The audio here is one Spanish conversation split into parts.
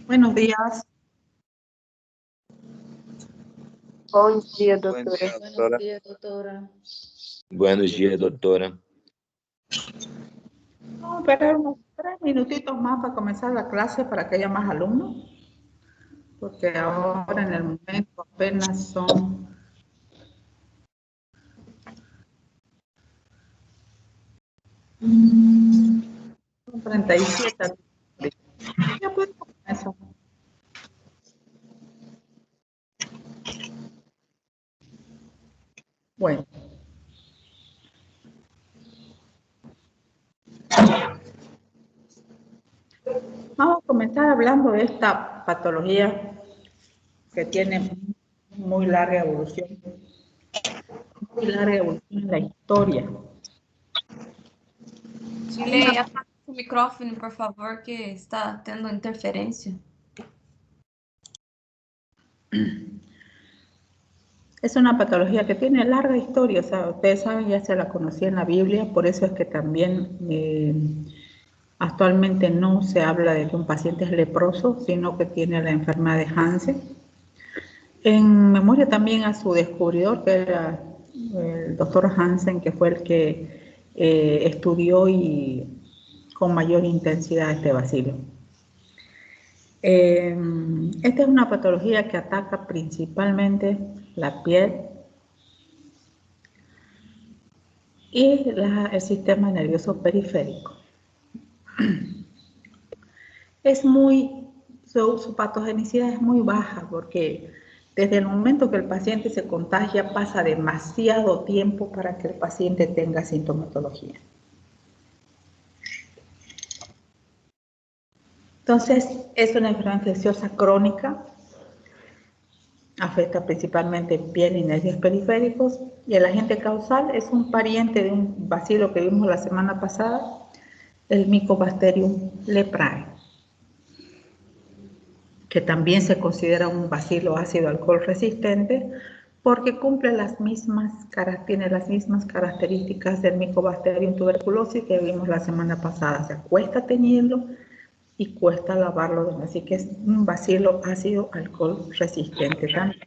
Buenos días. Bom dia, doutora. Buenos días, doctora. Buenos días, doctora. Vamos a esperar unos 3 minutitos más para comenzar la clase para que haya más alumnos, porque ahora en el momento apenas son 37. Ya puedo comenzar. Bueno. Vamos a comenzar hablando de esta patología que tiene muy larga evolución en la historia. Chile, apaga su micrófono, por favor, que está tendo interferencia. Es una patología que tiene larga historia, o sea, ustedes saben, ya se la conocía en la Biblia, por eso es que también actualmente no se habla de que un paciente es leproso, sino que tiene la enfermedad de Hansen. En memoria también a su descubridor, que era el doctor Hansen, que fue el que estudió y con mayor intensidad este bacilo. Esta es una patología que ataca principalmente la piel y el sistema nervioso periférico. Su patogenicidad es muy baja porque desde el momento que el paciente se contagia pasa demasiado tiempo para que el paciente tenga sintomatología. Entonces, es una enfermedad infecciosa crónica, afecta principalmente piel y nervios periféricos, y el agente causal es un pariente de un bacilo que vimos la semana pasada, el Mycobacterium leprae, que también se considera un bacilo ácido alcohol resistente porque tiene las mismas características del Mycobacterium tuberculosis que vimos la semana pasada. Se cuesta teñirlo y cuesta lavarlo, así que es un bacilo ácido alcohol resistente también.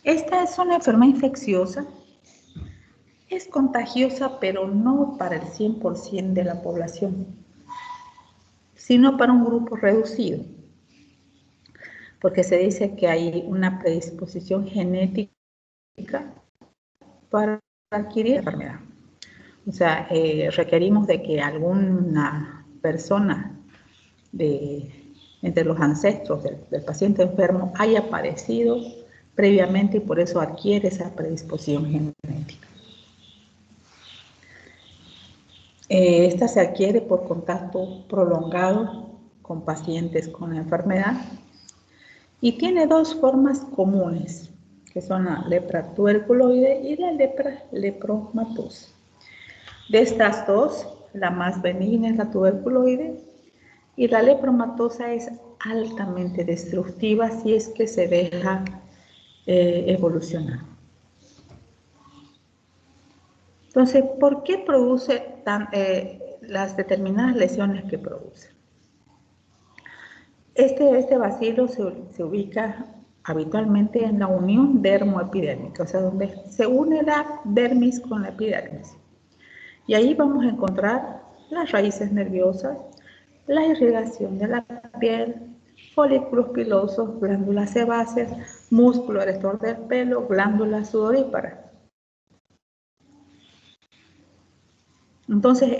Esta es una enfermedad infecciosa, es contagiosa, pero no para el 100% de la población, sino para un grupo reducido, porque se dice que hay una predisposición genética para adquirir la enfermedad. O sea, requerimos de que alguna persona entre los ancestros del paciente enfermo haya padecido previamente y por eso adquiere esa predisposición genética. Esta se adquiere por contacto prolongado con pacientes con la enfermedad y tiene 2 formas comunes, que son la lepra tuberculoide y la lepra lepromatosa. De estas 2, la más benigna es la tuberculoide y la lepromatosa es altamente destructiva si es que se deja evolucionar. Entonces, ¿por qué produce las determinadas lesiones que produce? Este bacilo se ubica habitualmente en la unión dermoepidérmica, o sea, donde se une la dermis con la epidermis. Y ahí vamos a encontrar las raíces nerviosas, la irrigación de la piel, folículos pilosos, glándulas sebáceas, músculo erector del pelo, glándulas sudoríparas. Entonces,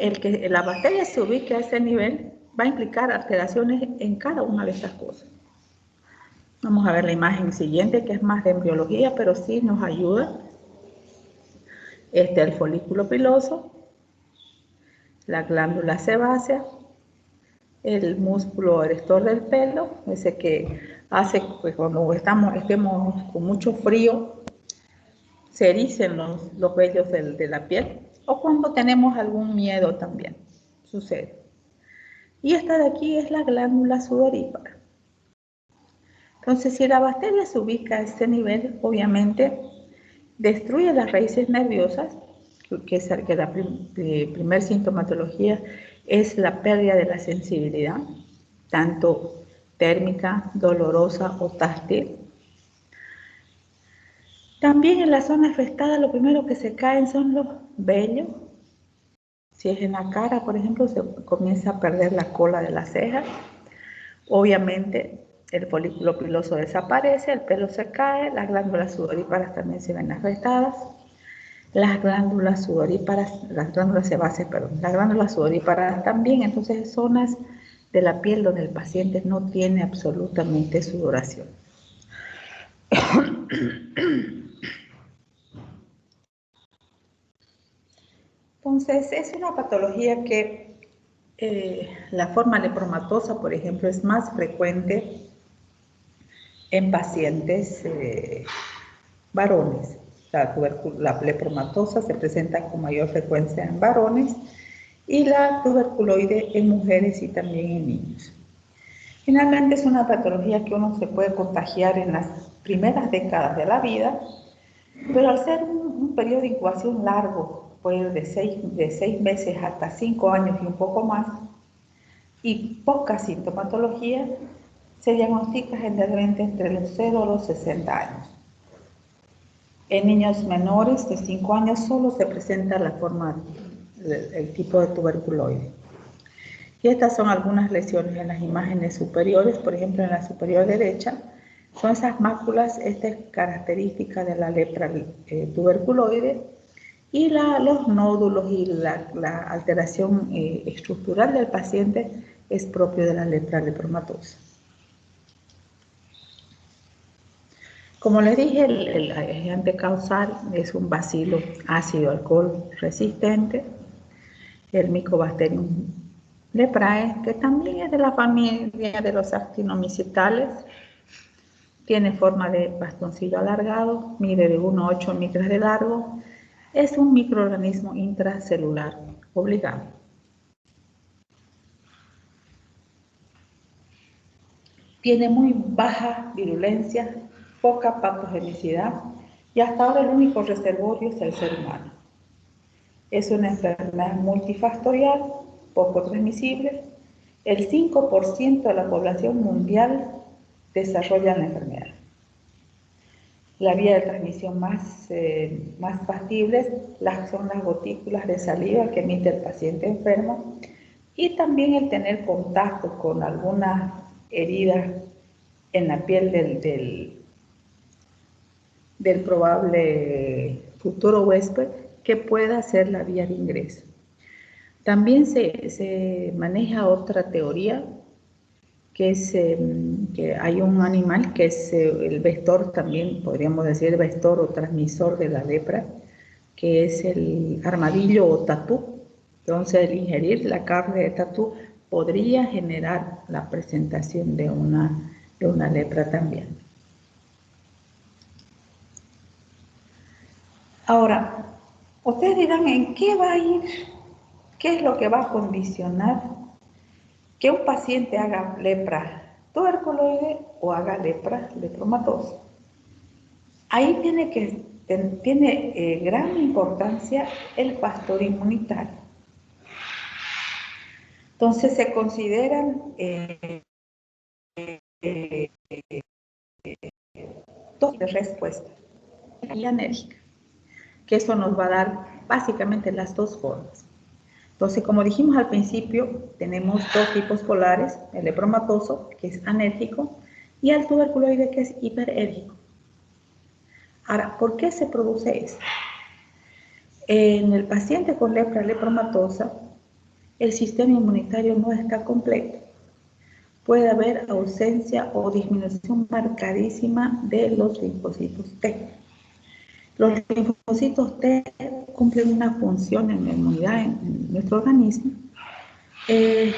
la bacteria se ubica a ese nivel va a implicar alteraciones en cada una de estas cosas. Vamos a ver la imagen siguiente, que es más de embriología, pero sí nos ayuda. El folículo piloso, la glándula sebácea, el músculo erector del pelo, ese que hace que cuando estemos con mucho frío, se ericen los vellos de la piel, o cuando tenemos algún miedo también, sucede. Y esta de aquí es la glándula sudorípara. Entonces, si la bacteria se ubica a este nivel, obviamente destruye las raíces nerviosas, que la primer sintomatología es la pérdida de la sensibilidad, tanto térmica, dolorosa o táctil. También en la zona afectada lo primero que se caen son los vellos. Si es en la cara, por ejemplo, se comienza a perder la cola de las cejas. Obviamente el folículo piloso desaparece, el pelo se cae, las glándulas sudoríparas también se ven afectadas. Las glándulas sudoríparas, las glándulas sebáceas, perdón, las glándulas sudoríparas también, entonces zonas de la piel donde el paciente no tiene absolutamente sudoración. Entonces, es una patología que la forma lepromatosa, por ejemplo, es más frecuente en pacientes varones. La lepromatosa se presenta con mayor frecuencia en varones y la tuberculoide en mujeres y también en niños. Finalmente es una patología que uno se puede contagiar en las primeras décadas de la vida, pero al ser un periodo de incubación largo, puede ir de 6 meses hasta 5 años y un poco más, y poca sintomatología, se diagnostica generalmente entre los 0 a los 60 años. En niños menores de 5 años solo se presenta el tipo de tuberculoide. Y estas son algunas lesiones en las imágenes superiores, por ejemplo en la superior derecha, son esas máculas, esta es característica de la lepra tuberculoide, y los nódulos y la alteración estructural del paciente es propio de la lepra lepromatosa. Como les dije, el agente causal es un bacilo ácido alcohol resistente, el Mycobacterium leprae, que también es de la familia de los actinomicetales, tiene forma de bastoncillo alargado, mide de 1 a 8 micras de largo, es un microorganismo intracelular obligado. Tiene muy baja virulencia, poca patogenicidad y hasta ahora el único reservorio es el ser humano. Es una enfermedad multifactorial, poco transmisible. El 5% de la población mundial desarrolla la enfermedad. La vía de transmisión más factible son las gotículas de saliva que emite el paciente enfermo y también el tener contacto con algunas heridas en la piel del probable futuro huésped que pueda ser la vía de ingreso. También se maneja otra teoría que es que hay un animal que es el vector, también podríamos decir vector o transmisor de la lepra, que es el armadillo o tatú. Entonces, el ingerir la carne de tatú podría generar la presentación de una lepra también. Ahora, ustedes dirán, ¿en qué va a ir? ¿Qué es lo que va a condicionar que un paciente haga lepra tuberculoide o haga lepra lepromatosa? Ahí tiene gran importancia el factor inmunitario. Entonces se consideran dos de respuesta y enérgica, que eso nos va a dar básicamente las dos formas. Entonces, como dijimos al principio, tenemos dos tipos polares, el lepromatoso, que es anérgico, y el tuberculoide, que es hiperérgico. Ahora, ¿por qué se produce esto? En el paciente con lepra lepromatosa, el sistema inmunitario no está completo. Puede haber ausencia o disminución marcadísima de los linfocitos T. Los linfocitos T cumplen una función en la inmunidad en nuestro organismo. En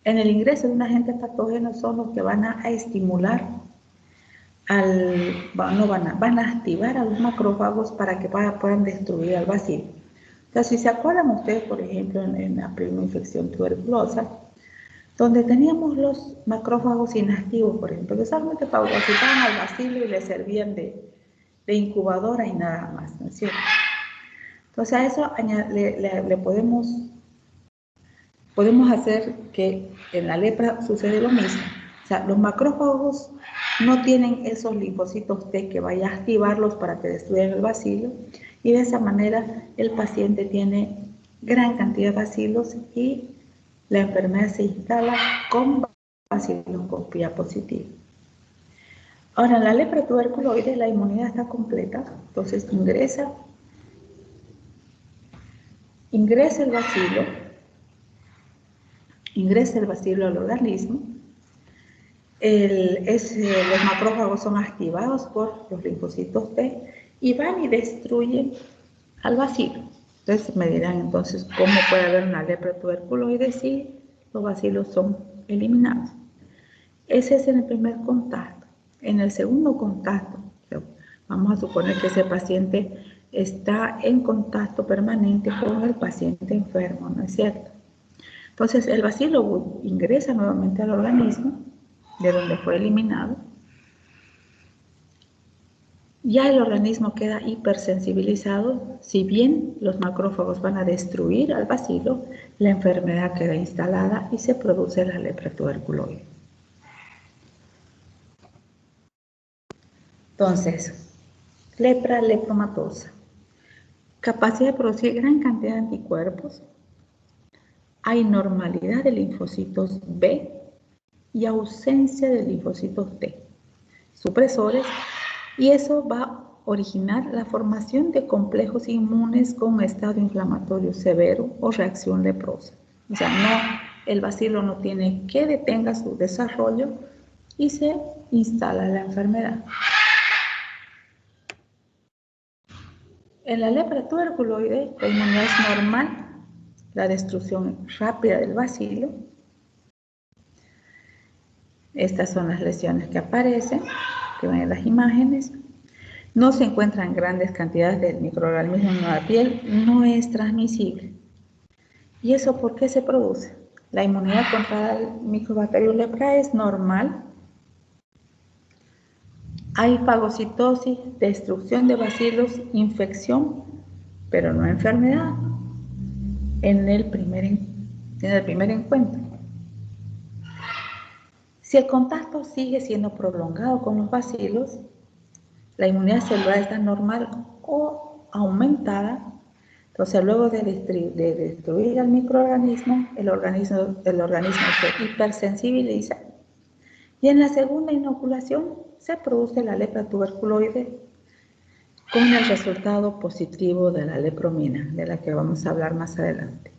el ingreso de un agente patógeno son los que van a estimular, van a activar a los macrófagos para que puedan destruir al bacilo. Entonces, si se acuerdan ustedes, por ejemplo, en la primera infección tuberculosa, donde teníamos los macrófagos inactivos, por ejemplo, que solamente fagocitaban al bacilo y le servían de incubadora y nada más, ¿no es cierto? Entonces, a eso le podemos hacer que en la lepra sucede lo mismo. O sea, los macrófagos no tienen esos linfocitos T que vaya a activarlos para que destruyan el bacilo, y de esa manera el paciente tiene gran cantidad de bacilos y la enfermedad se instala con baciloscopía positiva. Ahora, en la lepra tuberculoide la inmunidad está completa, entonces ingresa el bacilo al organismo. Los macrófagos son activados por los linfocitos T y van y destruyen al bacilo. Entonces me dirán entonces, ¿cómo puede haber una lepra tuberculoide si los bacilos son eliminados? Ese es en el primer contacto. En el segundo contacto, vamos a suponer que ese paciente está en contacto permanente con el paciente enfermo, ¿no es cierto? Entonces el bacilo ingresa nuevamente al organismo de donde fue eliminado. Ya el organismo queda hipersensibilizado. Si bien los macrófagos van a destruir al bacilo, la enfermedad queda instalada y se produce la lepra tuberculoide. Entonces, lepra lepromatosa. Capacidad de producir gran cantidad de anticuerpos. Hay normalidad de linfocitos B y ausencia de linfocitos T, supresores, y eso va a originar la formación de complejos inmunes con estado inflamatorio severo o reacción leprosa. O sea, el bacilo no tiene que detenga su desarrollo y se instala la enfermedad. En la lepra tuberculoide, la inmunidad es normal, la destrucción rápida del bacilo. Estas son las lesiones que aparecen, que ven en las imágenes. No se encuentran grandes cantidades de microorganismos en la piel, no es transmisible. ¿Y eso por qué se produce? La inmunidad contra el microbacterium lepra es normal. Hay fagocitosis, destrucción de bacilos, infección, pero no enfermedad en el primer encuentro. Si el contacto sigue siendo prolongado con los bacilos, la inmunidad celular está normal o aumentada. Entonces, luego de destruir al microorganismo, el organismo se hipersensibiliza. Y en la segunda inoculación se produce la lepra tuberculoide con el resultado positivo de la lepromina, de la que vamos a hablar más adelante.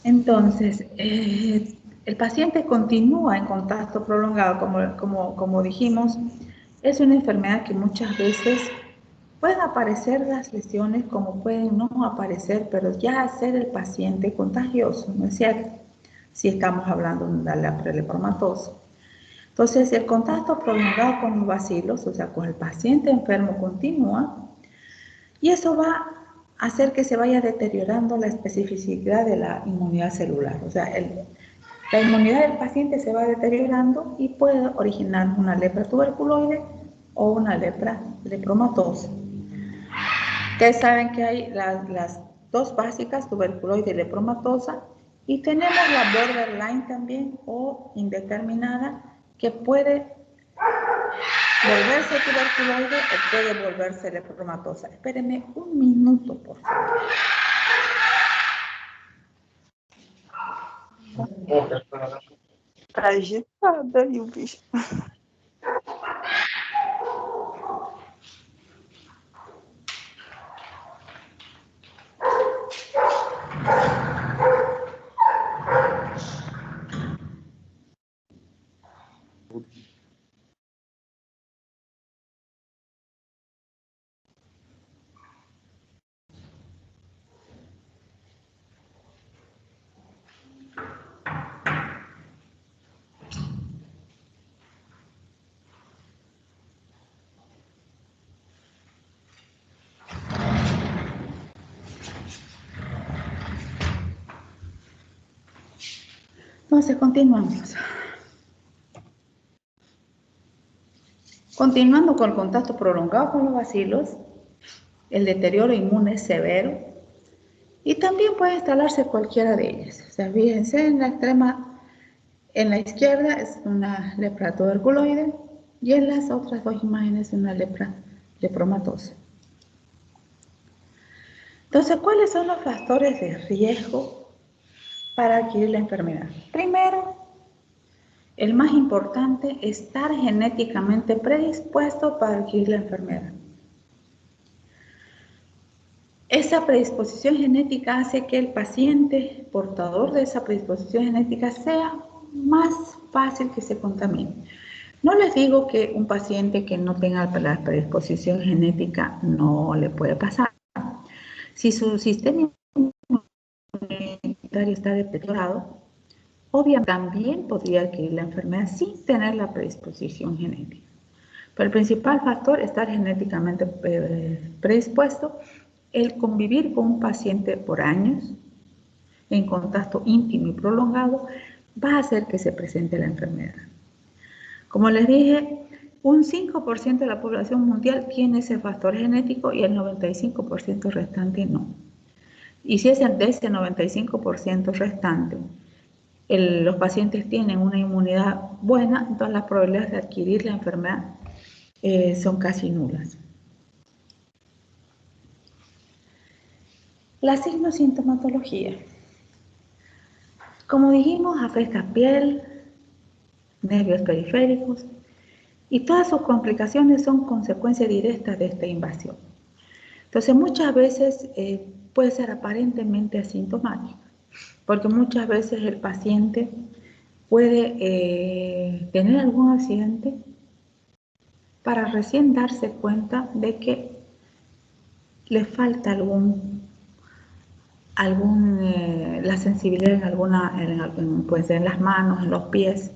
Entonces, el paciente continúa en contacto prolongado, como dijimos. Es una enfermedad que muchas veces pueden aparecer las lesiones como pueden no aparecer, pero ya ser el paciente contagioso, ¿no es cierto? Si estamos hablando de una lepra lepromatosa. Entonces, el contacto prolongado con los bacilos, o sea, con el paciente enfermo, continúa, y eso va a hacer que se vaya deteriorando la especificidad de la inmunidad celular. O sea, la inmunidad del paciente se va deteriorando y puede originar una lepra tuberculoide o una lepra lepromatosa. Ustedes saben que hay las dos básicas, tuberculoide y lepromatosa, y tenemos la borderline también, o indeterminada, que puede volverse tuberculoide o puede volverse lepromatosa. Espérenme un minuto, por favor. Tá agitada aí o bicho. Entonces, continuamos. Continuando con el contacto prolongado con los bacilos, el deterioro inmune es severo y también puede instalarse cualquiera de ellas. O sea, fíjense en la extrema, en la izquierda es una lepra tuberculoide y en las otras dos imágenes una lepra lepromatosa. Entonces, ¿cuáles son los factores de riesgo para adquirir la enfermedad? Primero, el más importante, estar genéticamente predispuesto para adquirir la enfermedad. Esa predisposición genética hace que el paciente portador de esa predisposición genética sea más fácil que se contamine. No les digo que un paciente que no tenga la predisposición genética no le puede pasar. Si su sistema inmunitario está deteriorado, obviamente también podría adquirir la enfermedad sin tener la predisposición genética. Pero el principal factor, estar genéticamente predispuesto, el convivir con un paciente por años, en contacto íntimo y prolongado, va a hacer que se presente la enfermedad. Como les dije, un 5% de la población mundial tiene ese factor genético y el 95% restante no. Y si es de ese 95% restante, los pacientes tienen una inmunidad buena, entonces las probabilidades de adquirir la enfermedad son casi nulas. La signosintomatología. Como dijimos, afecta piel, nervios periféricos y todas sus complicaciones son consecuencia directa de esta invasión. Entonces, muchas veces puede ser aparentemente asintomático, porque muchas veces el paciente puede tener algún accidente para recién darse cuenta de que le falta la sensibilidad en puede ser en las manos, en los pies.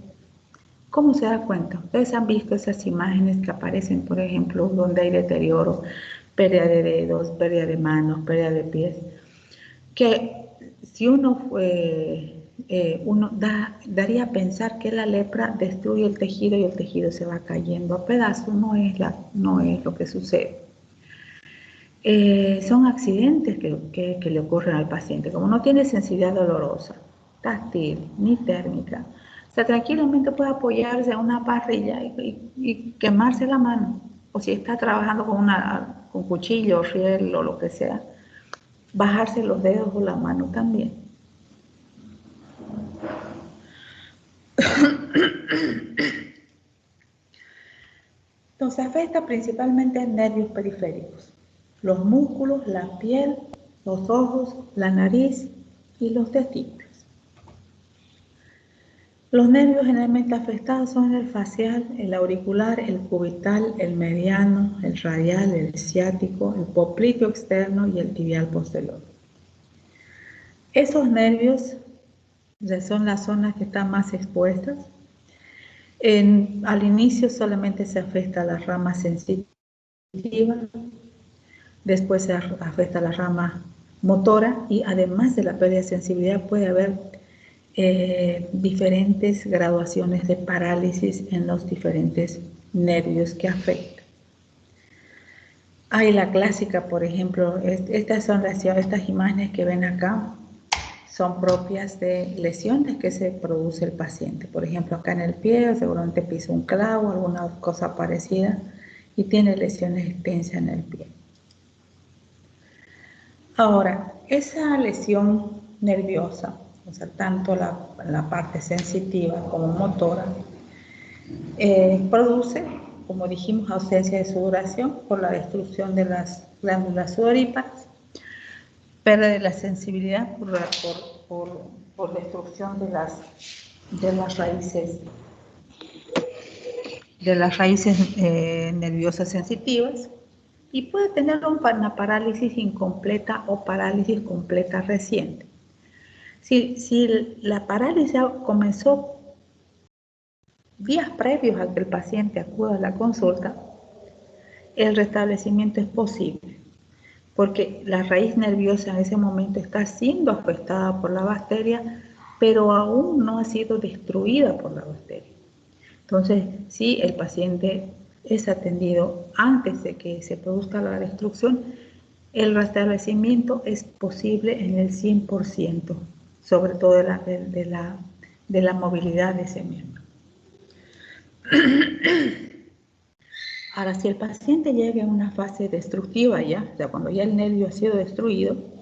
¿Cómo se da cuenta? Ustedes han visto esas imágenes que aparecen, por ejemplo, donde hay deterioro, pérdida de dedos, pérdida de manos, pérdida de pies, que si uno daría a pensar que la lepra destruye el tejido y el tejido se va cayendo a pedazos. No es lo que sucede. Son accidentes que le ocurren al paciente. Como no tiene sensibilidad dolorosa, táctil, ni térmica, o sea, tranquilamente puede apoyarse a una parrilla y quemarse la mano. O si está trabajando con cuchillo, riel o lo que sea, bajarse los dedos o la mano también. Entonces afecta principalmente a nervios periféricos, los músculos, la piel, los ojos, la nariz y los testículos. Los nervios generalmente afectados son el facial, el auricular, el cubital, el mediano, el radial, el ciático, el popliteo externo y el tibial posterior. Esos nervios son las zonas que están más expuestas. Al inicio solamente se afecta la rama sensitiva, después se afecta la rama motora y además de la pérdida de sensibilidad puede haber diferentes graduaciones de parálisis en los diferentes nervios que afectan. Hay la clásica, por ejemplo, estas imágenes que ven acá son propias de lesiones que se produce el paciente. Por ejemplo, acá en el pie, seguramente pisó un clavo, alguna cosa parecida, y tiene lesiones extensas en el pie. Ahora, esa lesión nerviosa, o sea, tanto la parte sensitiva como motora, produce, como dijimos, ausencia de sudoración por la destrucción de las glándulas sudoríparas, pérdida de la sensibilidad por destrucción de las raíces nerviosas sensitivas, y puede tener una parálisis incompleta o parálisis completa reciente. Si la parálisis comenzó días previos a que el paciente acuda a la consulta, el restablecimiento es posible, porque la raíz nerviosa en ese momento está siendo afectada por la bacteria, pero aún no ha sido destruida por la bacteria. Entonces, si el paciente es atendido antes de que se produzca la destrucción, el restablecimiento es posible en el 100%, sobre todo de la movilidad de ese miembro. Ahora, si el paciente llega a una fase destructiva ya, o sea, cuando ya el nervio ha sido destruido,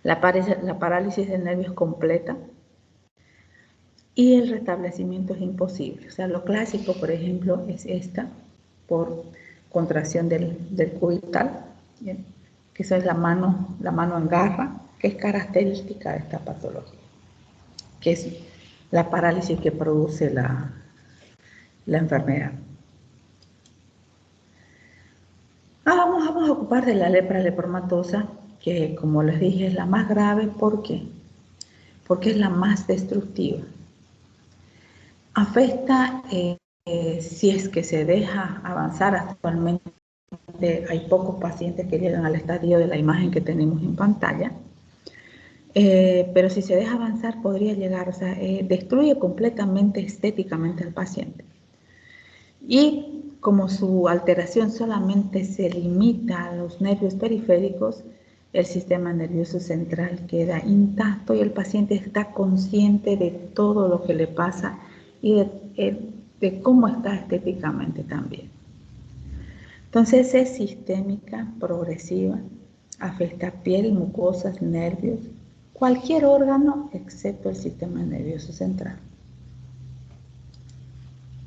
la parálisis del nervio es completa y el restablecimiento es imposible. O sea, lo clásico, por ejemplo, es esta, por contracción del cubital, ¿bien? Que esa es la mano en garra, que es característica de esta patología, que es la parálisis que produce la enfermedad. Vamos a ocupar de la lepra lepromatosa, que como les dije es la más grave. ¿Por qué? Porque es la más destructiva. Afecta, si es que se deja avanzar, actualmente hay pocos pacientes que llegan al estadio de la imagen que tenemos en pantalla, pero si se deja avanzar podría llegar, o sea, destruye completamente estéticamente al paciente. Y como su alteración solamente se limita a los nervios periféricos, el sistema nervioso central queda intacto y el paciente está consciente de todo lo que le pasa y de cómo está estéticamente también. Entonces es sistémica, progresiva, afecta piel, mucosas, nervios, cualquier órgano excepto el sistema nervioso central.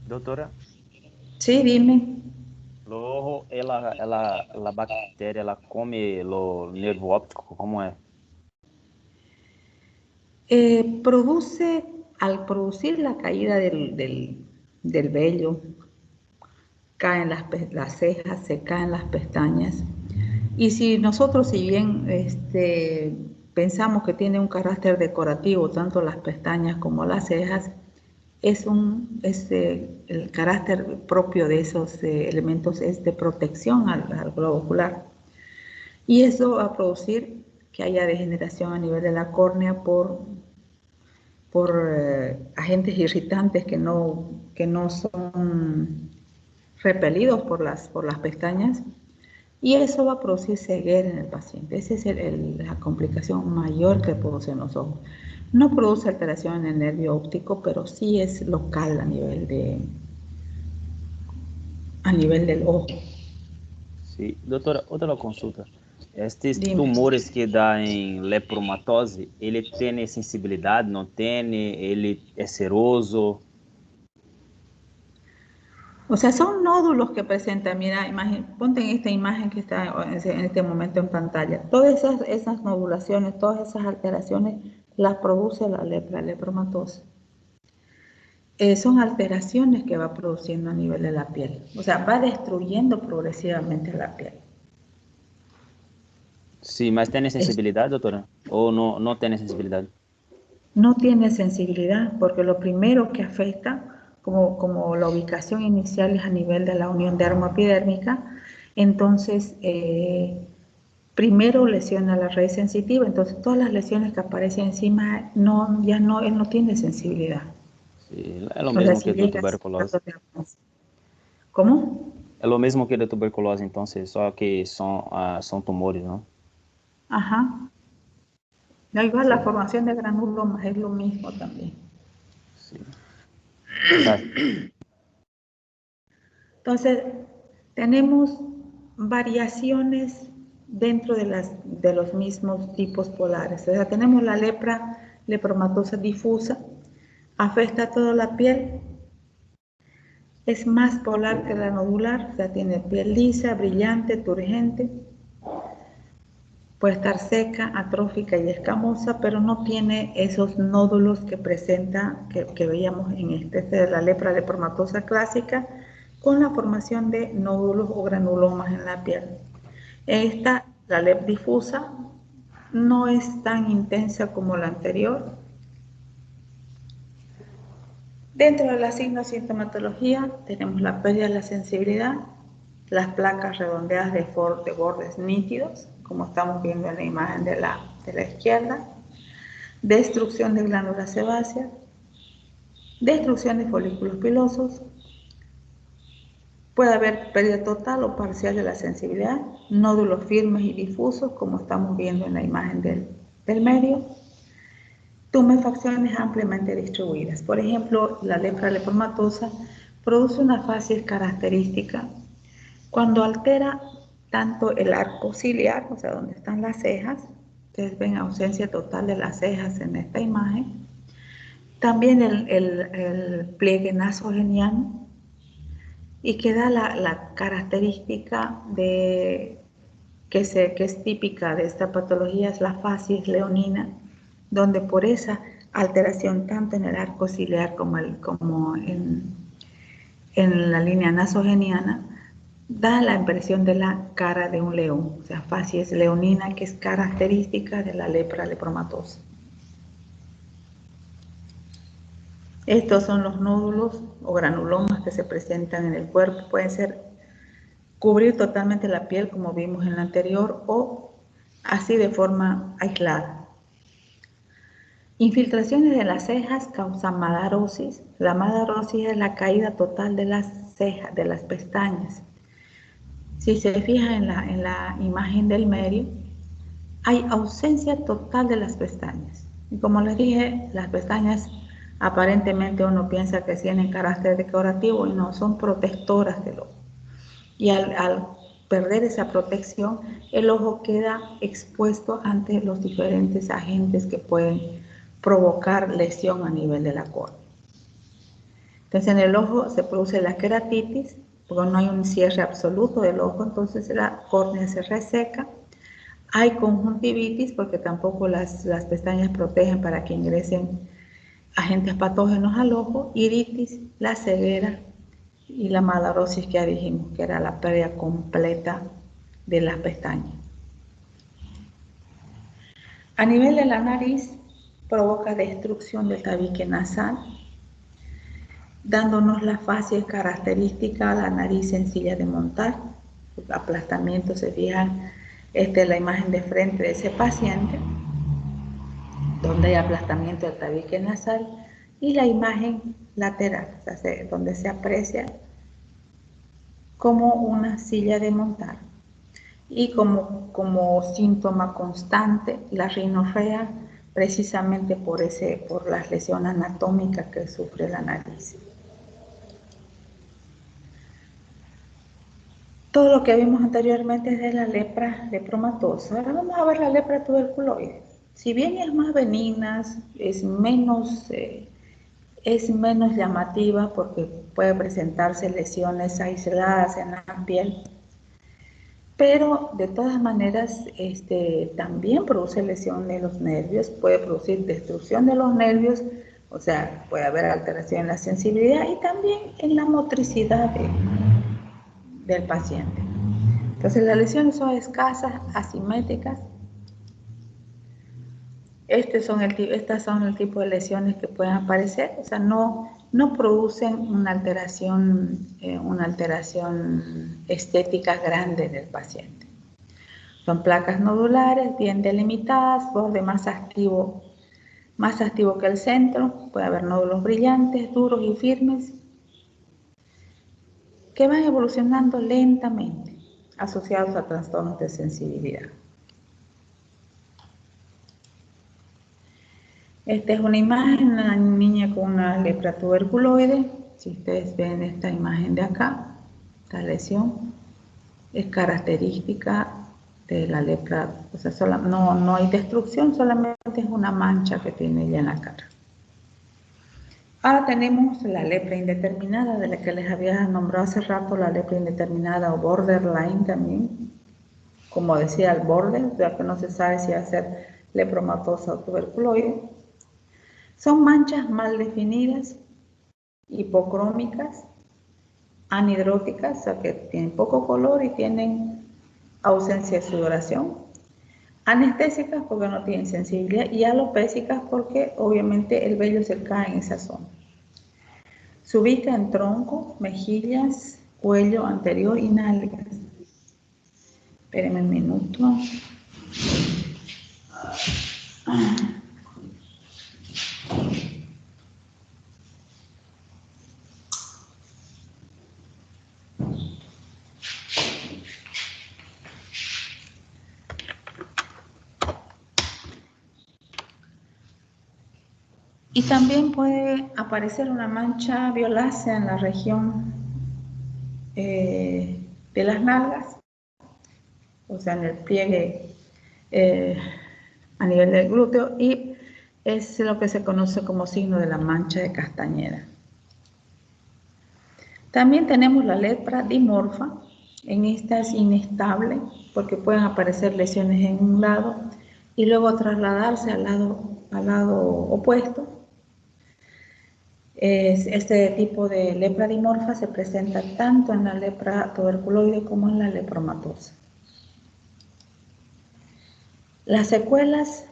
Doutora, Sí, dime. luego la bactéria, ela come o nervo óptico, como é? Al producir la caída del vello, caen las cejas, se caen las pestañas. Y si nosotros, si bien pensamos que tiene un carácter decorativo, tanto las pestañas como las cejas, el carácter propio de esos elementos es de protección al globo ocular. Y eso va a producir que haya degeneración a nivel de la córnea por agentes irritantes que no son repelidos por las pestañas, y eso va a producir ceguera en el paciente. Esa es la complicación mayor que produce en los ojos. No produce alteración en el nervio óptico, pero sí es local a nivel del ojo. Sim. Doutora, outra consulta. Estes Dime. tumores que dá em lepromatose, ele tem sensibilidade, não tem? Ele é seroso? O sea, son nódulos que presentan. Mira, ponte en esta imagen que está en este momento en pantalla. Todas esas nodulaciones, todas esas alteraciones las produce la lepromatosa. Son alteraciones que va produciendo a nivel de la piel. O sea, va destruyendo progresivamente la piel. Sim, mas tem sensibilidade, doutora? Ou não tem sensibilidade? No tiene sensibilidad porque lo primero que afecta, como la ubicación inicial es a nivel de la unión dermoepidérmica, entonces primero lesiona la red sensitiva. Entonces todas las lesiones que aparecen encima él no tiene sensibilidad. Sim, é o O mesmo sea, que da tuberculose. ¿Cómo? É o mesmo que da tuberculose, então, só que são tumores, não? Ajá. No, igual Sí. la formación de granulomas es lo mismo también. Sí. Tá. Entonces, tenemos variaciones dentro de los mismos tipos polares. O sea, tenemos la lepromatosa difusa, afecta toda la piel, es más polar que la nodular, o sea, tiene piel lisa, brillante, turgente, puede estar seca, atrófica y escamosa, pero no tiene esos nódulos que presenta, que veíamos en de la lepromatosa clásica, con la formación de nódulos o granulomas en la piel. Esta, la LEP difusa, no es tan intensa como la anterior. Dentro de la signo-sintomatología tenemos la pérdida de la sensibilidad, las placas redondeadas de bordes nítidos, como estamos viendo en la imagen de la izquierda, destrucción de glándulas sebáceas, destrucción de folículos pilosos, puede haber pérdida total o parcial de la sensibilidad, nódulos firmes y difusos, como estamos viendo en la imagen del medio, tumefacciones ampliamente distribuidas. Por ejemplo, la lepra lepromatosa produce una facies característica cuando altera tanto el arco ciliar, o sea, donde están las cejas. Ustedes ven ausencia total de las cejas en esta imagen. También el pliegue nasogeniano, y queda la característica que es típica de esta patología, es la facies leonina, donde por esa alteración tanto en el arco ciliar como en la línea nasogeniana, da la impresión de la cara de un león, o sea, facies leonina, que es característica de la lepra lepromatosa. Estos son los nódulos o granulomas que se presentan en el cuerpo. Pueden ser cubrir totalmente la piel, como vimos en la anterior, o así de forma aislada. Infiltraciones de las cejas causan madarosis. La madarosis es la caída total de las cejas, de las pestañas. Si se fija en la imagen del medio, hay ausencia total de las pestañas. Y como les dije, las pestañas aparentemente uno piensa que tienen carácter decorativo y no, son protectoras del ojo. Y al perder esa protección, el ojo queda expuesto ante los diferentes agentes que pueden provocar lesión a nivel de la córnea. Entonces en el ojo se produce la queratitis, porque no hay un cierre absoluto del ojo, entonces la córnea se reseca. Hay conjuntivitis, porque tampoco las pestañas protegen para que ingresen agentes patógenos al ojo. Iritis, la ceguera y la madarosis, que ya dijimos que era la pérdida completa de las pestañas. A nivel de la nariz, provoca destrucción del tabique nasal, dándonos la facies característica, la nariz sencilla de montar, aplastamiento. Se fijan, esta es la imagen de frente de ese paciente, donde hay aplastamiento del tabique nasal, y la imagen lateral, o sea, donde se aprecia como una silla de montar. Y como síntoma constante, la rinorrea, precisamente por la lesión anatómica que sufre la nariz. Todo lo que vimos anteriormente es de la lepra lepromatosa. Ahora vamos a ver la lepra tuberculoide. Si bien es más benigna, es menos llamativa, porque puede presentarse lesiones aisladas en la piel, pero de todas maneras también produce lesión de los nervios, puede producir destrucción de los nervios, o sea, puede haber alteración en la sensibilidad y también en la motricidad del paciente. Entonces las lesiones son escasas, asimétricas. Estas son el tipo de lesiones que pueden aparecer, o sea, no producen una alteración estética grande del paciente. Son placas nodulares, bien delimitadas, borde más activo que el centro. Puede haber nódulos brillantes, duros y firmes, que van evolucionando lentamente, asociados a trastornos de sensibilidad. Esta es una imagen de una niña con una lepra tuberculoide. Si ustedes ven esta imagen de acá, esta lesión es característica de la lepra, o sea, no hay destrucción, solamente es una mancha que tiene ella en la cara. Ahora tenemos la lepra indeterminada, de la que les había nombrado hace rato, la lepra indeterminada o borderline también, como decía, el border, ya que no se sabe si va a ser lepromatosa o tuberculoide. Son manchas mal definidas, hipocrómicas, anhidróticas, o sea que tienen poco color y tienen ausencia de sudoración, anestésicas porque no tienen sensibilidad, y alopésicas porque obviamente el vello se cae en esa zona. Se ubica en tronco, mejillas, cuello anterior y nalgas. Espérenme un minuto. Y también puede aparecer una mancha violácea en la región de las nalgas, o sea, en el pliegue a nivel del glúteo, y es lo que se conoce como signo de la mancha de Castañeda. También tenemos la lepra dimorfa. En esta es inestable porque pueden aparecer lesiones en un lado y luego trasladarse al lado opuesto. Este tipo de lepra dimorfa se presenta tanto en la lepra tuberculoide como en la lepromatosa. Las secuelas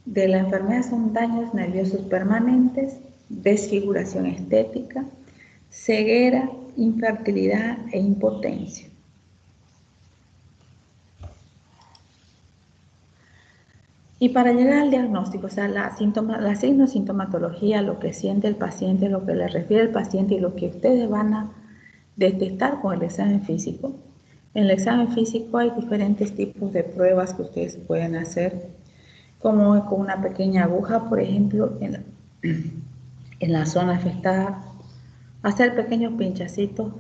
de la enfermedad son daños nerviosos permanentes, desfiguración estética, ceguera, infertilidad e impotencia. Y para llegar al diagnóstico, o sea, la signosintomatología, lo que siente el paciente, lo que le refiere el paciente y lo que ustedes van a detectar con el examen físico. En el examen físico hay diferentes tipos de pruebas que ustedes pueden hacer, como con una pequeña aguja, por ejemplo, en la zona afectada, hacer pequeños pinchacitos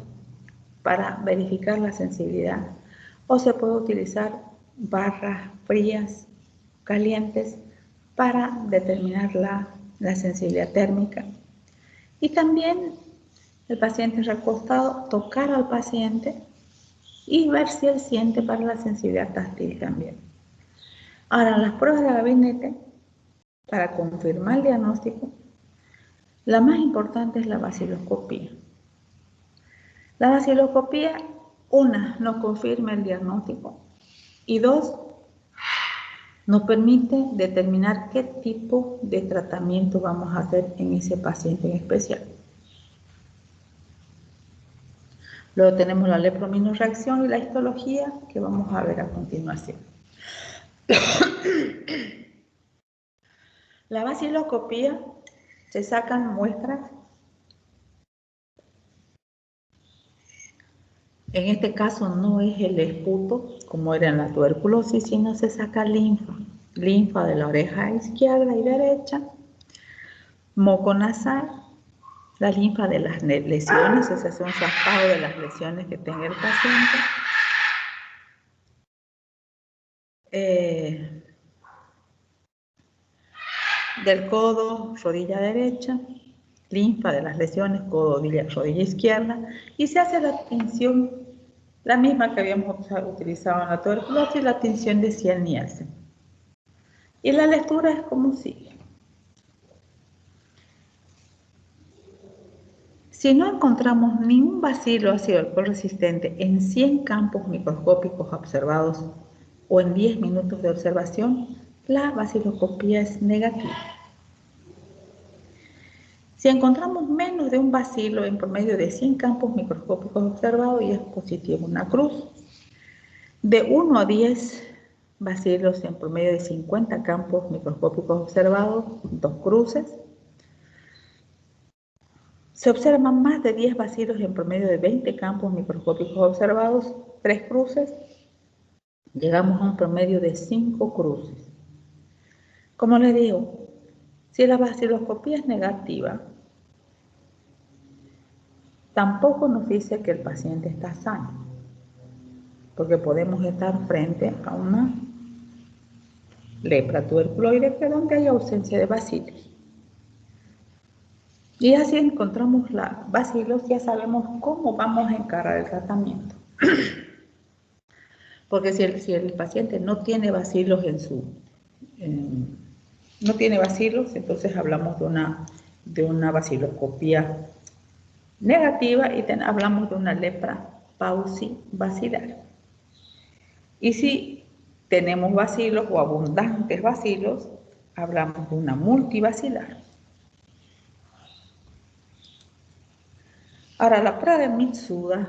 para verificar la sensibilidad, o se puede utilizar barras frías, calientes, para determinar la sensibilidad térmica. Y también el paciente recostado, tocar al paciente y ver si él siente para la sensibilidad táctil también. Ahora, las pruebas de gabinete, para confirmar el diagnóstico, la más importante es la vaciloscopía. La vaciloscopía, una, nos confirma el diagnóstico y dos, nos permite determinar qué tipo de tratamiento vamos a hacer en ese paciente en especial. Luego tenemos la leprominorreacción y la histología que vamos a ver a continuación. La vaciloscopía, se sacan muestras. En este caso no es el esputo, como era en la tuberculosis, sino se saca linfa de la oreja izquierda y derecha, moco nasal, la linfa de las lesiones, se hace un zaspado de las lesiones que tenga el paciente, del codo, rodilla derecha, linfa de las lesiones, codo, rodilla izquierda, y se hace la tinción, la misma que habíamos utilizado en la tuberculosis, la tinción de Ciel-Nielsen. Y la lectura es como sigue. Si no encontramos ningún bacilo ácido alcohol resistente en 100 campos microscópicos observados o en 10 minutos de observación, la vaciloscopía es negativa. Si encontramos menos de un bacilo en promedio de 100 campos microscópicos observados, y es positivo una cruz. De 1 a 10 bacilos en promedio de 50 campos microscópicos observados, 2 cruces. Se observan más de 10 bacilos en promedio de 20 campos microscópicos observados, 3 cruces. Llegamos a un promedio de 5 cruces. Como les digo, si la vaciloscopía es negativa, tampoco nos dice que el paciente está sano, porque podemos estar frente a una lepra tuberculoide donde hay ausencia de bacilos. Y así encontramos bacilos, ya sabemos cómo vamos a encarar el tratamiento. Porque si el paciente no tiene bacilos no tiene bacilos, entonces hablamos de una vaciloscopía negativa y hablamos de una lepra paucibacilar. Y si tenemos bacilos o abundantes bacilos, hablamos de una multibacilar. Ahora, la prueba de Mitsuda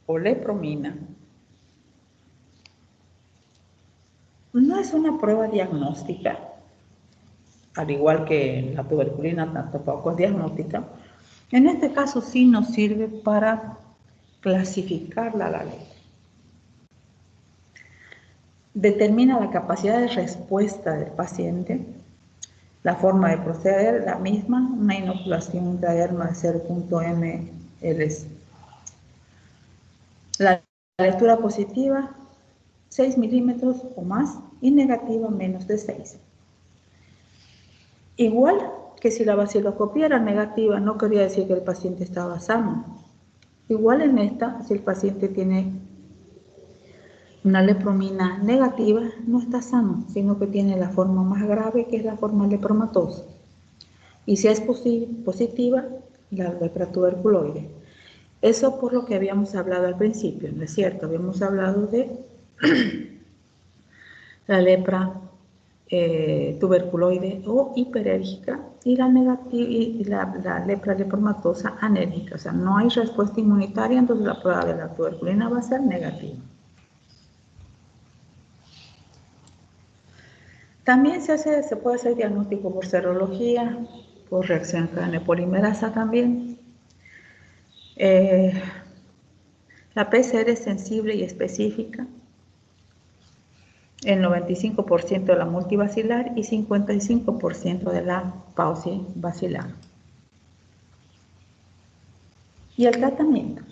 o lepromina no es una prueba diagnóstica, al igual que la tuberculina tampoco es diagnóstica. En este caso sí nos sirve para clasificarla a la lepra. Determina la capacidad de respuesta del paciente La forma de proceder, la misma, una inoculación intradermal de 0.m LS. La lectura positiva, 6 milímetros o más, y negativa, menos de 6. Igual que si la vaciloscopía era negativa, no quería decir que el paciente estaba sano. Igual en esta, si el paciente tiene una lepromina negativa, no está sano, sino que tiene la forma más grave, que es la forma lepromatosa. Y si es positiva, la lepra tuberculoide. Eso por lo que habíamos hablado al principio, ¿no es cierto? Habíamos hablado de la lepra tuberculoide o hiperérgica y la lepra lepromatosa anérgica. O sea, no hay respuesta inmunitaria, entonces la prueba de la tuberculina va a ser negativa. También se puede hacer diagnóstico por serología, por reacción cadena polimerasa también. La PCR es sensible y específica, el 95% de la multivacilar y 55% de la paucivacilar. Y el tratamiento.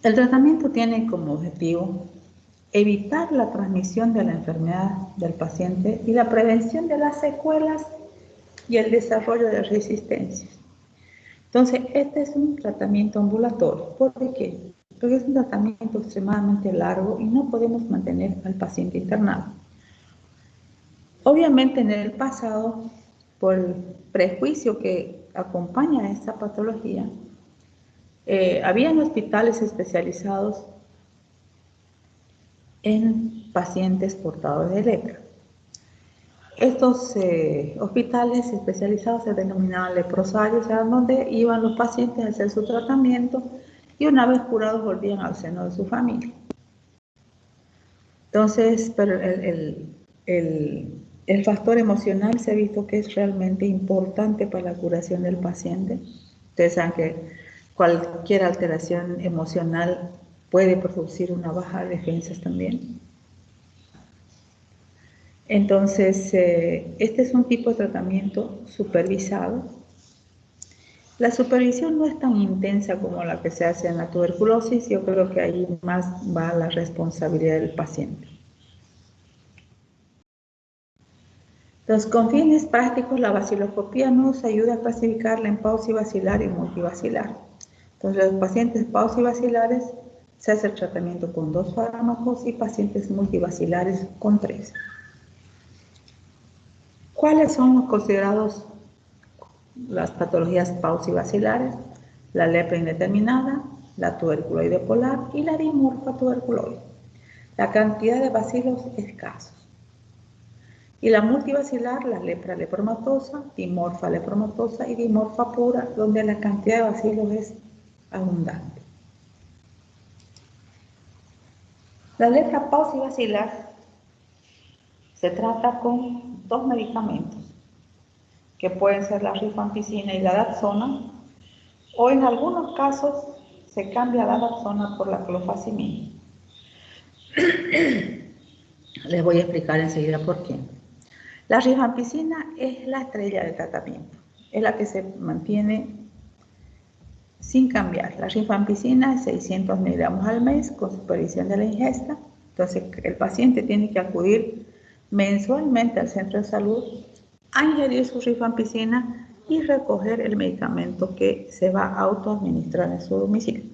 El tratamiento tiene como objetivo evitar la transmisión de la enfermedad del paciente y la prevención de las secuelas y el desarrollo de resistencias. Entonces, este es un tratamiento ambulatorio. ¿Por qué? Porque es un tratamiento extremadamente largo y no podemos mantener al paciente internado. Obviamente, en el pasado, por el prejuicio que acompaña a esta patología, habían hospitales especializados en pacientes portadores de lepra. Estos hospitales especializados se denominaban leprosarios, eran donde iban los pacientes a hacer su tratamiento y una vez curados volvían al seno de su familia. Entonces, pero el factor emocional se ha visto que es realmente importante para la curación del paciente. Ustedes saben que cualquier alteración emocional puede producir una baja de defensas también. Entonces, este es un tipo de tratamiento supervisado. La supervisión no es tan intensa como la que se hace en la tuberculosis. Yo creo que ahí más va la responsabilidad del paciente. Entonces, con fines prácticos, la vaciloscopía nos ayuda a clasificarla en paucivacilar y multivacilar. Entonces, los pacientes paucivacilares se hace el tratamiento con 2 fármacos y pacientes multivacilares con 3. ¿Cuáles son los considerados las patologías paucivacilares? La lepra indeterminada, la tuberculoide polar y la dimorfa tuberculoide. La cantidad de bacilos escasos. Y la multivacilar, la lepra lepromatosa, dimorfa lepromatosa y dimorfa pura, donde la cantidad de bacilos es abundante. La lepra paucivacilar se trata con 2 medicamentos, que pueden ser la rifampicina y la dapsona, o en algunos casos se cambia la dapsona por la clofazimina. Les voy a explicar enseguida por qué. La rifampicina es la estrella del tratamiento, es la que se mantiene sin cambiar. La rifampicina es 600 miligramos al mes con supervisión de la ingesta. Entonces, el paciente tiene que acudir mensualmente al centro de salud a ingerir su rifampicina y recoger el medicamento que se va a autoadministrar en su domicilio.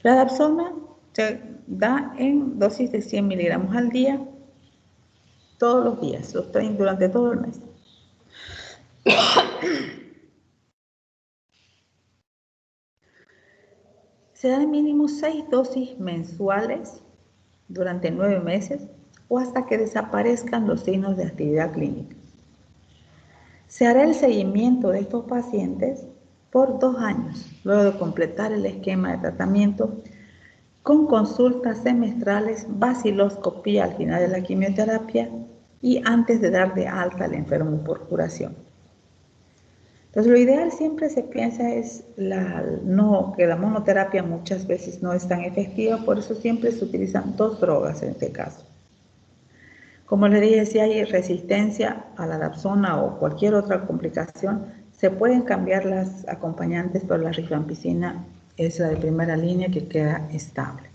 La dapsona se da en dosis de 100 miligramos al día, todos los días, durante todo el mes. Se dan mínimo 6 dosis mensuales durante 9 meses o hasta que desaparezcan los signos de actividad clínica. Se hará el seguimiento de estos pacientes por 2 años, luego de completar el esquema de tratamiento con consultas semestrales, vaciloscopía al final de la quimioterapia y antes de dar de alta al enfermo por curación. Entonces, lo ideal siempre se piensa es que la monoterapia muchas veces no es tan efectiva, por eso siempre se utilizan 2 drogas en este caso. Como les dije, si hay resistencia a la dapsona o cualquier otra complicación, se pueden cambiar las acompañantes, pero la rifampicina es la de primera línea que queda estable.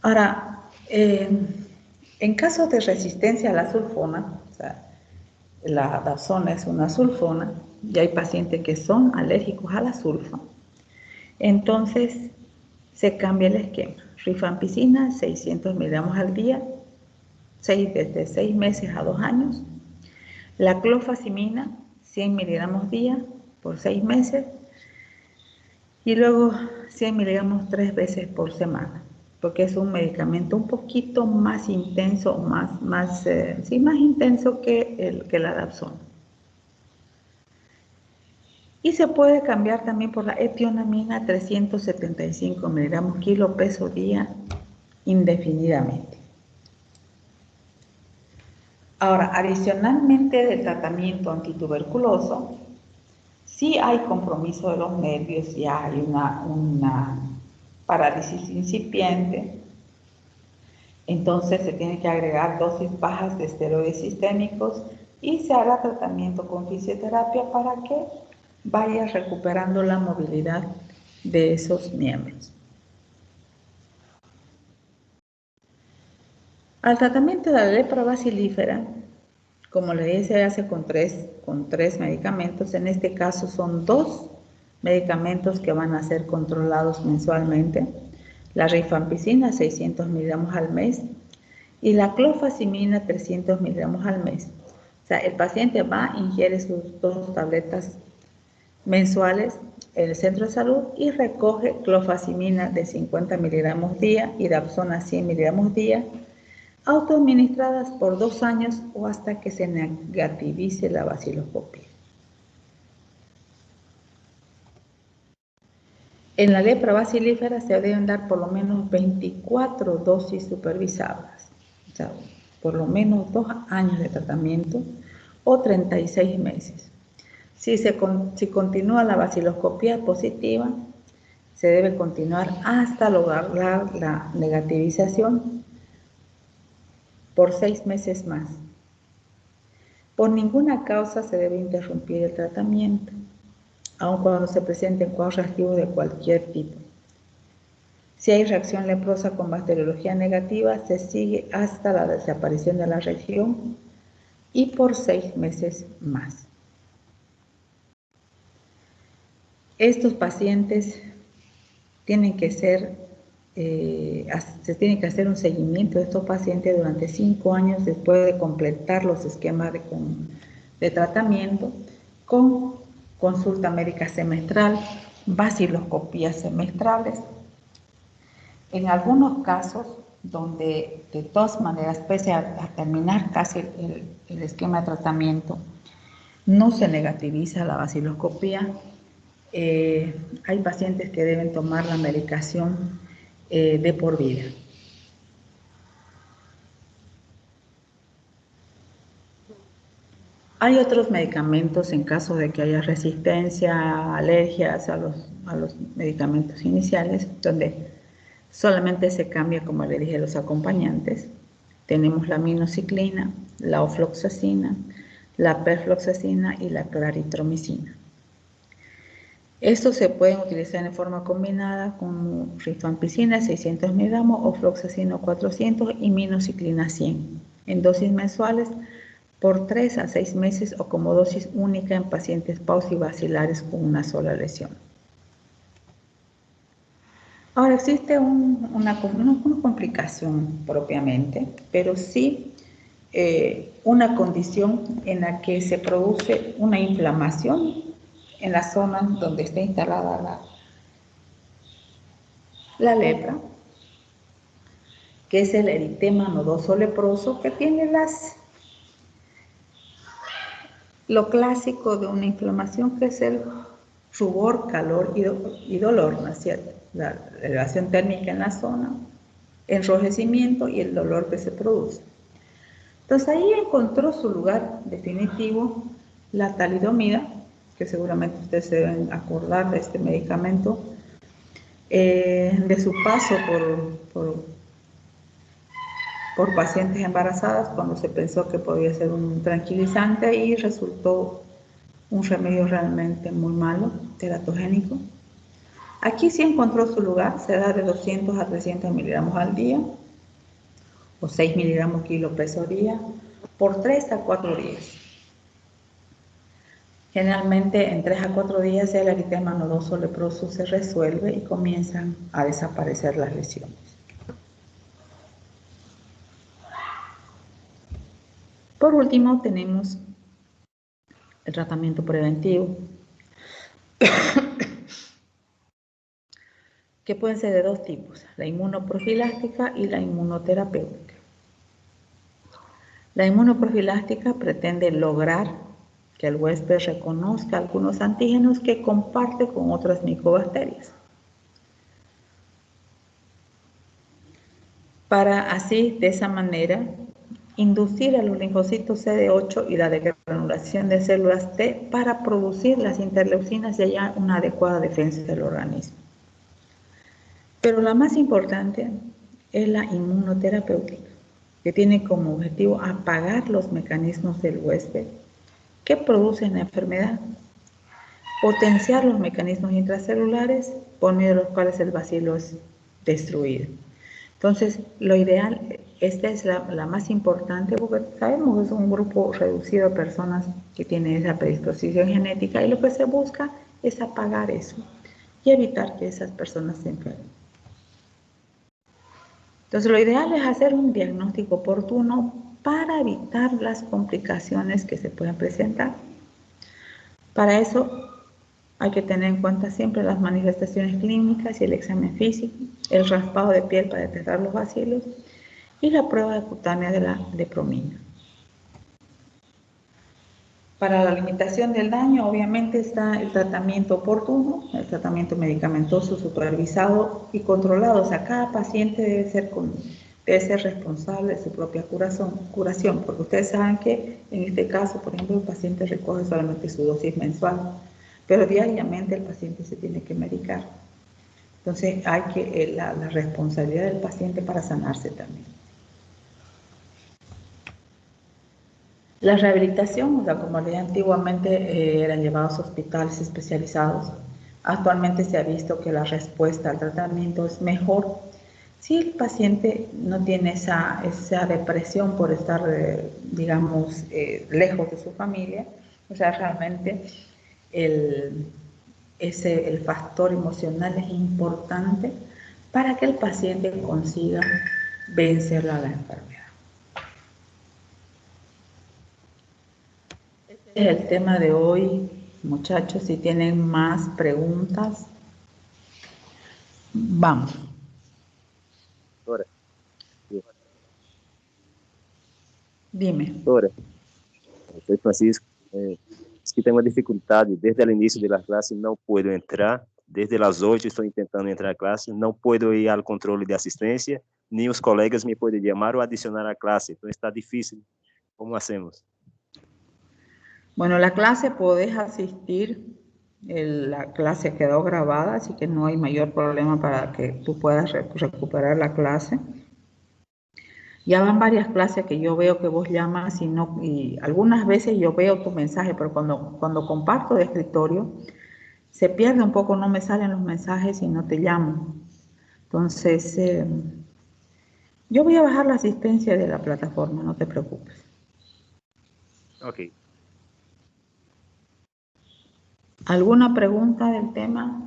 Ahora, en caso de resistencia a la sulfona, o sea, la dapsona es una sulfona y hay pacientes que son alérgicos a la sulfa, entonces se cambia el esquema. Rifampicina 600 miligramos al día, desde 6 meses a 2 años. La clofazimina 100 miligramos día por 6 meses y luego 100 miligramos 3 veces por semana, porque es un medicamento un poquito más intenso, más intenso que la dapsona. Y se puede cambiar también por la etionamina 375 miligramos kilo peso día indefinidamente. Ahora, adicionalmente del tratamiento antituberculoso, si hay compromiso de los nervios, ya hay una parálisis incipiente, entonces se tiene que agregar dosis bajas de esteroides sistémicos y se hará tratamiento con fisioterapia para que vaya recuperando la movilidad de esos miembros. Al tratamiento de la lepra bacilífera, como le dije, se hace con tres medicamentos. En este caso son 2 medicamentos que van a ser controlados mensualmente. La rifampicina 600 miligramos al mes y la clofazimina 300 miligramos al mes. O sea, el paciente va, ingiere sus 2 tabletas mensuales en el centro de salud y recoge clofazimina de 50 miligramos día y dapsona 100 miligramos día, autoadministradas por 2 años o hasta que se negativice la baciloscopia. En la lepra bacilífera se deben dar por lo menos 24 dosis supervisadas, o sea, por lo menos 2 años de tratamiento o 36 meses. Si continúa la baciloscopía positiva, se debe continuar hasta lograr la negativización por 6 meses más. Por ninguna causa se debe interrumpir el tratamiento, aun cuando se presenten cuadros reactivos de cualquier tipo. Si hay reacción leprosa con bacteriología negativa, se sigue hasta la desaparición de la reacción y por 6 meses más. Estos pacientes tienen que se tiene que hacer un seguimiento de estos pacientes durante 5 años después de completar los esquemas de tratamiento con consulta médica semestral, baciloscopías semestrales. En algunos casos, donde de todas maneras, pese a terminar casi el esquema de tratamiento, no se negativiza la baciloscopía, hay pacientes que deben tomar la medicación de por vida. Hay otros medicamentos en caso de que haya resistencia, alergias a los medicamentos iniciales, donde solamente se cambia, como le dije, los acompañantes. Tenemos la aminociclina, la ofloxacina, la perfloxacina y la claritromicina. Estos se pueden utilizar en forma combinada con rifampicina 600 miligramos, ofloxacina 400 y aminociclina 100 en dosis mensuales por 3 a 6 meses o como dosis única en pacientes paucibacilares con una sola lesión. Ahora existe una complicación propiamente, pero sí una condición en la que se produce una inflamación en la zona donde está instalada la lepra, que es el eritema nodoso leproso, que tiene lo clásico de una inflamación, que es el rubor, calor y dolor, ¿no es cierto? La elevación térmica en la zona, enrojecimiento y el dolor que se produce. Entonces ahí encontró su lugar definitivo La talidomida, que seguramente ustedes se deben acordar de este medicamento, de su paso por pacientes embarazadas cuando se pensó que podía ser un tranquilizante y resultó un remedio realmente muy malo, teratogénico. Aquí sí encontró su lugar, se da de 200 a 300 miligramos al día o 6 miligramos kilo peso día por 3 a 4 días. Generalmente en 3 a 4 días el eritema nodoso leproso se resuelve y comienzan a desaparecer las lesiones. Por último tenemos el tratamiento preventivo, que pueden ser de dos tipos, la inmunoprofiláctica y la inmunoterapéutica. La inmunoprofiláctica pretende lograr que el huésped reconozca algunos antígenos que comparte con otras micobacterias, para así, de esa manera, inducir a los linfocitos CD8 y la degranulación de células T para producir las interleucinas y haya una adecuada defensa del organismo. Pero la más importante es la inmunoterapéutica, que tiene como objetivo apagar los mecanismos del huésped que producen la enfermedad, potenciar los mecanismos intracelulares por medio de los cuales el bacilo es destruido. Entonces, lo ideal, esta es la más importante porque sabemos que es un grupo reducido de personas que tienen esa predisposición genética y lo que se busca es apagar eso y evitar que esas personas se enfermen. Entonces, lo ideal es hacer un diagnóstico oportuno para evitar las complicaciones que se pueden presentar. Para eso hay que tener en cuenta siempre las manifestaciones clínicas y el examen físico, el raspado de piel para detectar los bacilos y la prueba cutánea de la lepromina. Para la limitación del daño, obviamente está el tratamiento oportuno, el tratamiento medicamentoso supervisado y controlado. O sea, cada paciente debe ser responsable de su propia curación, porque ustedes saben que en este caso, por ejemplo, el paciente recoge solamente su dosis mensual, pero diariamente el paciente se tiene que medicar. Entonces, hay que la responsabilidad del paciente para sanarse también. La rehabilitación, o sea, como le antiguamente eran llevados a hospitales especializados, actualmente se ha visto que la respuesta al tratamiento es mejor si el paciente no tiene esa depresión por estar, digamos, lejos de su familia. O sea, realmente el factor emocional es importante para que el paciente consiga vencer la enfermedad. Este es el tema de hoy, muchachos. Si tienen más preguntas, vamos. Doutora, Dime. doutora, soy Francisco. Es que tengo uma dificuldade desde o início da classe, não puedo entrar. Desde as 8 estou tentando entrar na classe, não puedo ir ao controle de assistência, nem os colegas me podem chamar ou adicionar à classe. Então está difícil. Como hacemos? Bueno, la clase podés asistir, la clase quedó grabada, así que no hay mayor problema para que tú puedas recuperar la clase. Ya van varias clases que yo veo que vos llamas y algunas veces yo veo tu mensaje, pero cuando comparto de escritorio, se pierde un poco, no me salen los mensajes y no te llamo. Entonces, yo voy a bajar la asistencia de la plataforma, no te preocupes. Ok. ¿Alguna pregunta del tema?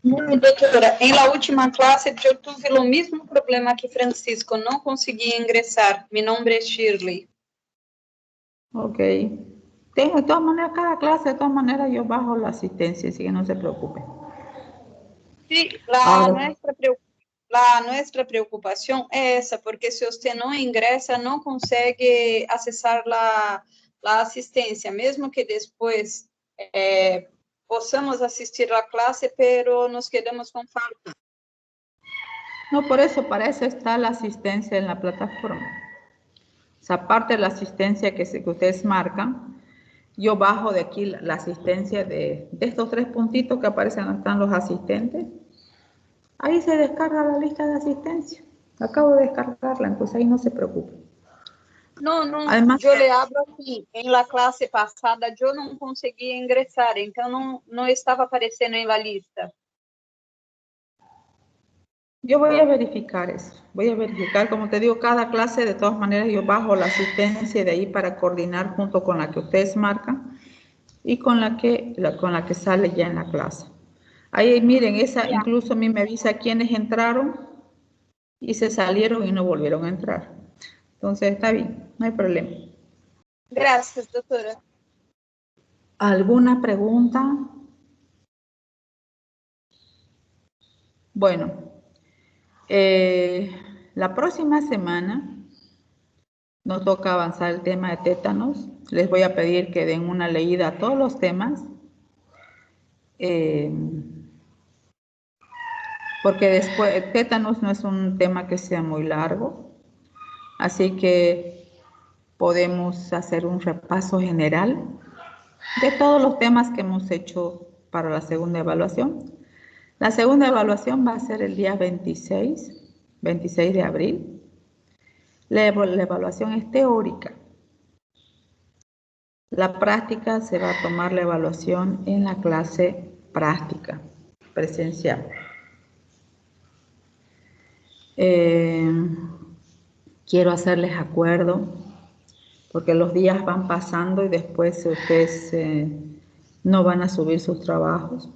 No, doutora, em la última classe eu tive o mesmo problema que Francisco, não consegui ingressar. Mi nombre es Shirley. Ok. De todas maneras, cada clase, de todas maneras, yo bajo la asistencia, así que no se preocupe. Sí, nuestra preocupación es esa, porque si usted no ingresa, no consegue accesar la asistencia, mesmo que después possamos asistir a la clase, pero nos quedamos con falta. No, por eso, para eso está la asistencia en la plataforma. O sea, aparte de la asistencia que ustedes marcan, yo bajo de aquí la asistencia de estos 3 puntitos que aparecen, donde están los asistentes. Ahí se descarga la lista de asistencia. Acabo de descargarla, entonces ahí no se preocupe. Não, não, Además, eu lhe abro aqui. Em la classe passada, eu não conseguia ingressar, então não estava aparecendo em la lista. yo voy a verificar eso. Voy a verificar, como te digo, cada clase, de todas maneras, yo bajo la asistencia de ahí para coordinar junto con la que ustedes marcan y con la que sale ya en la clase. Ahí, miren, esa incluso a mí me avisa quiénes entraron y se salieron y no volvieron a entrar. Entonces, está bien, no hay problema. Graças, doutora. ¿Alguna pregunta? Bueno, la próxima semana nos toca avanzar el tema de tétanos. Les voy a pedir que den una leída a todos los temas. Porque después, tétanos no es un tema que sea muy largo. Así que podemos hacer un repaso general de todos los temas que hemos hecho para la segunda evaluación. La segunda evaluación va a ser el día 26 de abril. La evaluación es teórica. La práctica se va a tomar la evaluación en la clase práctica, presencial. Quiero hacerles acuerdo, porque los días van pasando y después ustedes no van a subir sus trabajos.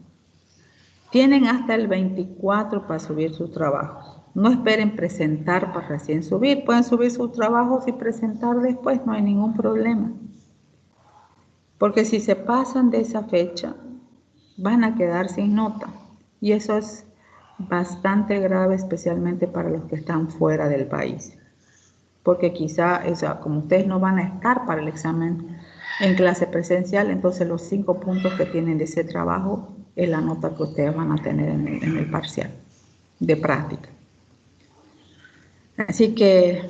Tienen hasta el 24 para subir sus trabajos. No esperen presentar para recién subir. Pueden subir sus trabajos y presentar después, no hay ningún problema. Porque si se pasan de esa fecha, van a quedar sin nota. Y eso es bastante grave, especialmente para los que están fuera del país. Porque quizá, como ustedes no van a estar para el examen en clase presencial, entonces los 5 puntos que tienen de ese trabajo es la nota que ustedes van a tener en el parcial de práctica. Así que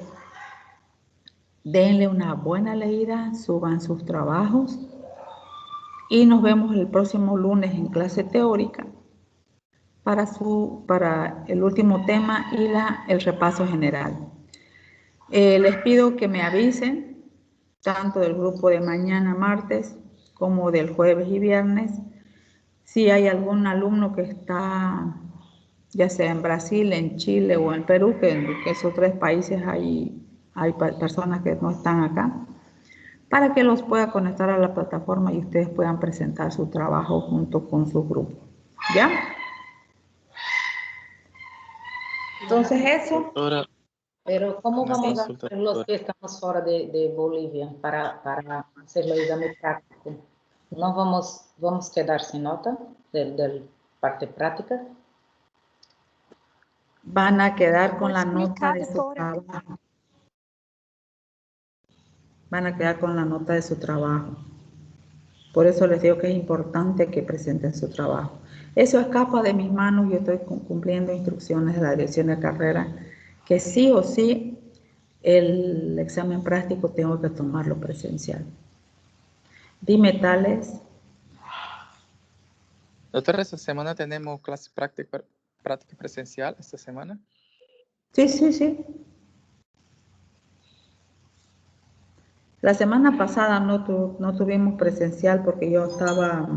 denle una buena leída, suban sus trabajos y nos vemos el próximo lunes en clase teórica para el último tema y el repaso general. Les pido que me avisen, tanto del grupo de mañana martes como del jueves y viernes, si hay algún alumno que está, ya sea en Brasil, en Chile o en Perú, que en esos 3 países hay personas que no están acá, para que los pueda conectar a la plataforma y ustedes puedan presentar su trabajo junto con su grupo. ¿Ya? Entonces eso. Doctora, Pero ¿cómo una vamos a consulta, hacer los doctora. que estamos fuera de Bolivia para hacer el examen práctico? ¿No vamos a quedar sin nota del parte práctica? Van a quedar con la nota de su trabajo. Van a quedar con la nota de su trabajo. Por eso les digo que es importante que presenten su trabajo. Eso escapa de mis manos. Yo estoy cumpliendo instrucciones de la dirección de carrera que sí o sí el examen práctico tengo que tomarlo presencial. Dime, Tales. Doctora, esta semana tenemos clase práctica presencial, esta semana. Sí, sí, sí. La semana pasada no tuvimos presencial porque yo estaba,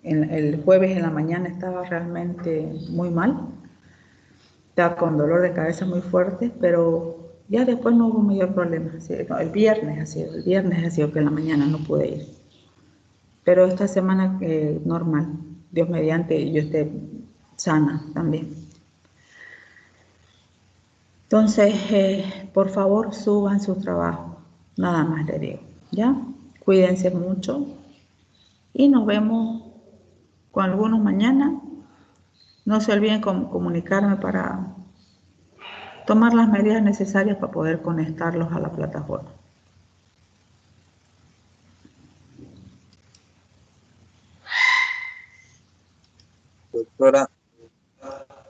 el jueves en la mañana estaba realmente muy mal. Estaba con dolor de cabeza muy fuerte, pero ya después no hubo mayor problema. El viernes ha sido que en la mañana no pude ir. Pero esta semana normal, Dios mediante, yo esté sana también. Entonces, por favor, suban su trabajo. Nada más le digo, ¿ya? Cuídense mucho y nos vemos con algunos mañana. No se olviden comunicarme para tomar las medidas necesarias para poder conectarlos a la plataforma. Doctora,